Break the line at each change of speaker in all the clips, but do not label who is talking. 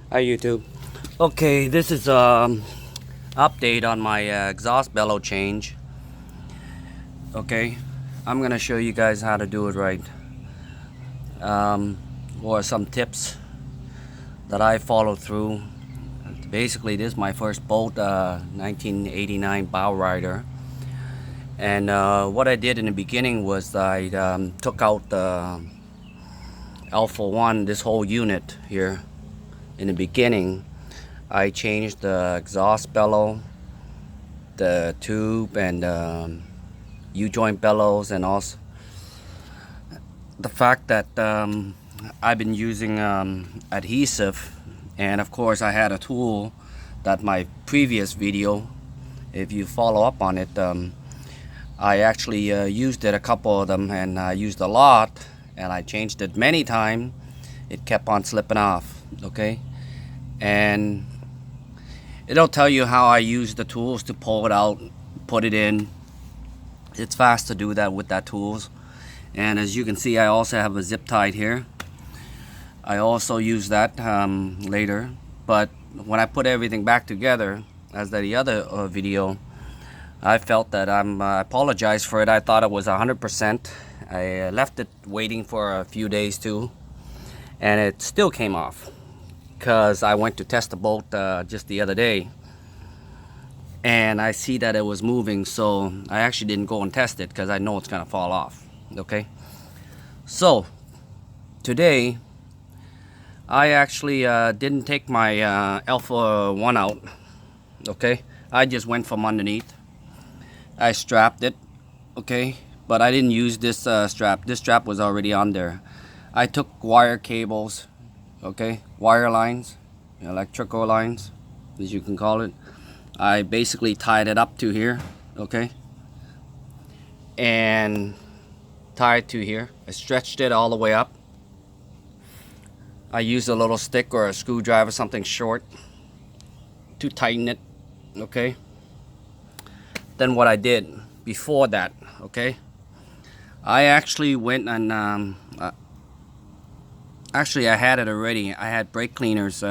Hi YouTube. Okay, this is update on my exhaust bellow change. Okay, I'm gonna show you guys how to do it right, or some tips that I follow through. Basically, this is my first boat, 1989 bow rider, and what I did in the beginning was I took out the Alpha 1, this whole unit here. In the beginning, I changed the exhaust bellow, the tube, and U-joint bellows, and also the fact that I've been using adhesive, and of course I had a tool that my previous video, if you follow up on it, I actually used it, a couple of them, and I used a lot, and I changed it many times. It kept on slipping off. Okay, and it'll tell you how I use the tools to pull it out, put it in. It's fast to do that with that tools. And as you can see, I also have a zip tied here. I also use that later, but when I put everything back together, as the other video, I felt that I apologize for it. I thought it was 100%. I left it waiting for a few days too, and it still came off, because I went to test the boat just the other day, and I see that it was moving, so I actually didn't go and test it because I know it's gonna fall off. Okay, so today I actually didn't take my Alpha 1 out. Okay, I just went from underneath. I strapped it. Okay, but I didn't use this strap. This strap was already on there. I took wire cables, okay, wire lines, electrical lines, as you can call it. I basically tied it up to here, okay, and tied to here. I stretched it all the way up. I used a little stick or a screwdriver, something short, to tighten it. Okay, then what I did before that, okay, I actually went and actually I had it already. I had brake cleaners,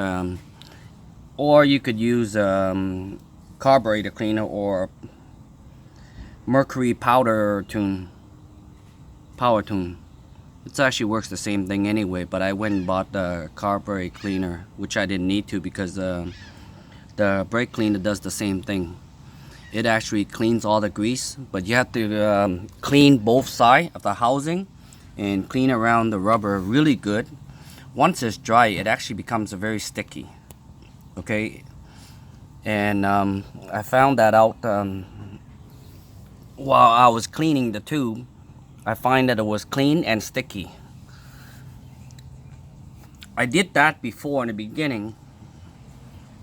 or you could use carburetor cleaner or mercury power tune. It actually works the same thing anyway, but I went and bought the carburetor cleaner, which I didn't need to, because the brake cleaner does the same thing. It actually cleans all the grease, but you have to clean both sides of the housing and clean around the rubber really good. Once it's dry, it actually becomes very sticky. Okay, and I found that out while I was cleaning the tube. I find that it was clean and sticky. I did that before in the beginning,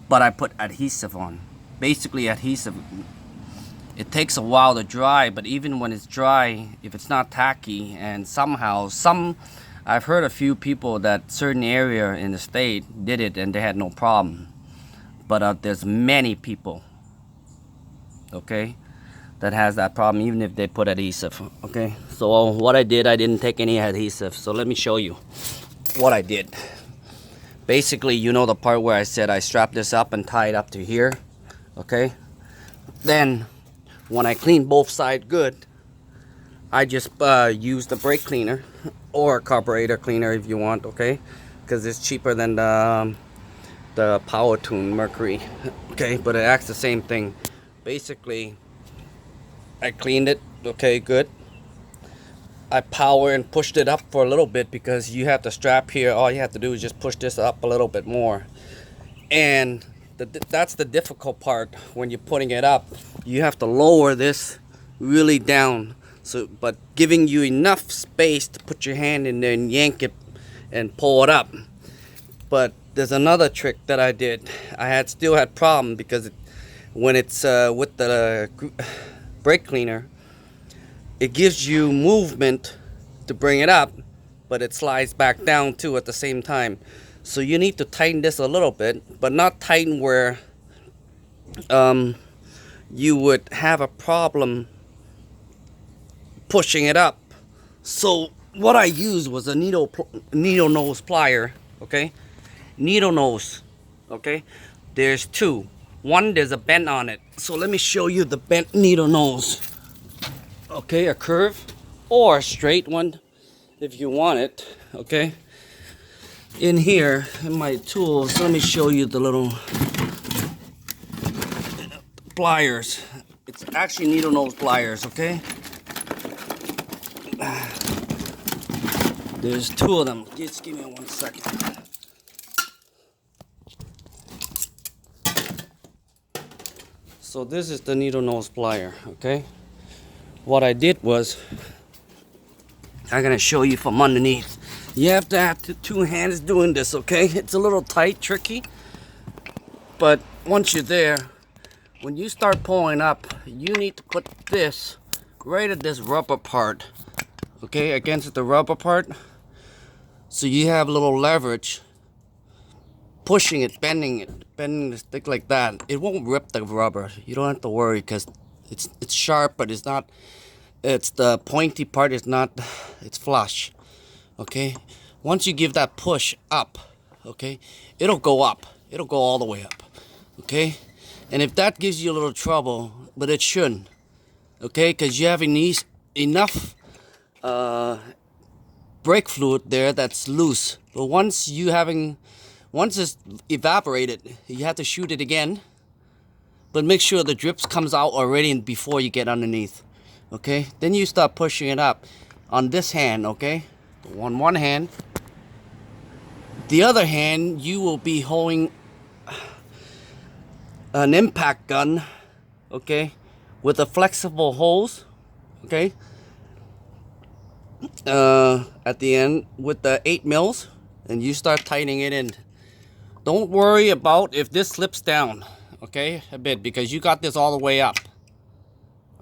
but I put adhesive on. Basically adhesive, it takes a while to dry, but even when it's dry, if it's not tacky, and somehow I've heard a few people that certain area in the state did it and they had no problem, but there's many people, okay, that has that problem even if they put adhesive. Okay, so what I did, I didn't take any adhesive, so let me show you what I did. Basically, you know the part where I said I strapped this up and tied up to here. Okay, then when I clean both sides good, I just use the brake cleaner or carburetor cleaner if you want, okay, because it's cheaper than the power tune mercury. Okay, but it acts the same thing. Basically, I cleaned it, okay, good. I power and pushed it up for a little bit, because you have the strap here. All you have to do is just push this up a little bit more, and that's the difficult part when you're putting it up. You have to lower this really down, so but giving you enough space to put your hand in there and yank it and pull it up. But there's another trick that I did. I still had problem, because when it's with the brake cleaner, it gives you movement to bring it up, but it slides back down too at the same time. So you need to tighten this a little bit, but not tighten where you would have a problem pushing it up. So what I used was a needle nose plier. Okay, needle nose. Okay, there's two. One, there's a bend on it. So let me show you the bent needle nose. Okay, a curve or a straight one if you want it. Okay, in here in my tools, let me show you the little pliers. It's actually needle nose pliers. Okay, there's two of them. Just give me 1 second. So this is the needle nose plier. Okay, what I did was, I'm gonna show you from underneath. You have to have two hands doing this. Okay, it's a little tight, tricky, but once you're there, when you start pulling up, you need to put this right at this rubber part, okay, against the rubber part, so you have a little leverage, pushing it, bending the stick like that. It won't rip the rubber. You don't have to worry, because it's sharp, but it's not. It's the pointy part is not. It's flush. Okay. Once you give that push up, okay, it'll go up. It'll go all the way up. Okay. And if that gives you a little trouble, but it shouldn't. Okay, because you have enough brake fluid there that's loose. But once it's evaporated, you have to shoot it again. But make sure the drips comes out already before you get underneath. Okay, then you start pushing it up on this hand. Okay, on one hand. The other hand, you will be holding an impact gun. Okay, with a flexible hose. Okay, at the end with the 8 mils, and you start tightening it in. Don't worry about if this slips down, okay, a bit, because you got this all the way up.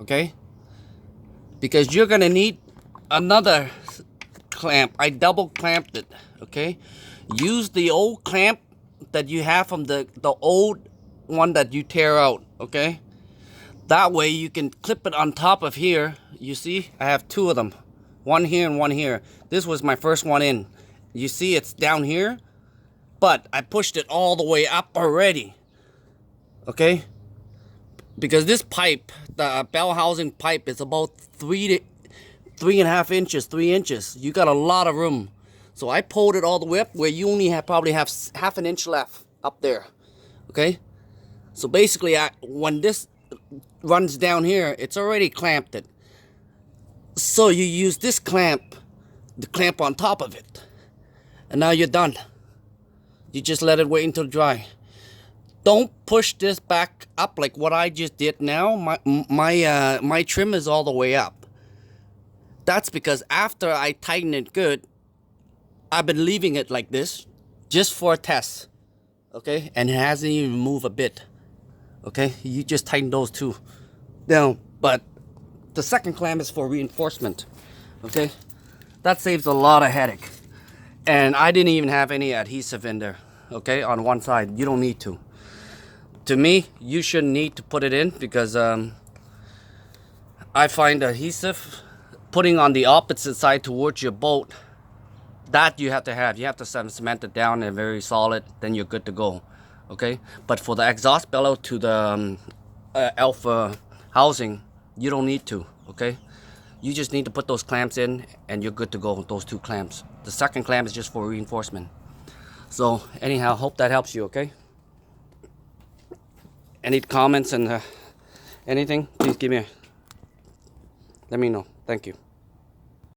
Okay, because you're gonna need another clamp. I double clamped it. Okay, use the old clamp that you have from the old one that you tear out. Okay, that way you can clip it on top of here. You see, I have two of them, one here and one here. This was my first one in. You see, it's down here, but I pushed it all the way up already. Okay, because this pipe, the bell housing pipe, is about 3.5 inches, 3 inches. You got a lot of room. So I pulled it all the way up where you only probably have half an inch left up there. Okay, so basically, when this runs down here, it's already clamped it. So you use this clamp, the clamp on top of it, and now you're done. You just let it wait until dry. Don't push this back up like what I just did now. My trim is all the way up. That's because after I tighten it good, I've been leaving it like this just for a test. Okay, and it hasn't even moved a bit. Okay, you just tighten those two down. But the second clamp is for reinforcement. Okay, that saves a lot of headache. And I didn't even have any adhesive in there. Okay, on one side, you don't need to. To me, you shouldn't need to put it in, because I find adhesive putting on the opposite side towards your bolt, that you have to have. You have to cement it down and very solid, then you're good to go. Okay, but for the exhaust bellow to the alpha housing, you don't need to. Okay, you just need to put those clamps in and you're good to go with those two clamps. The second clamp is just for reinforcement. So anyhow, hope that helps you. Okay, any comments and anything, please let me know. Thank you.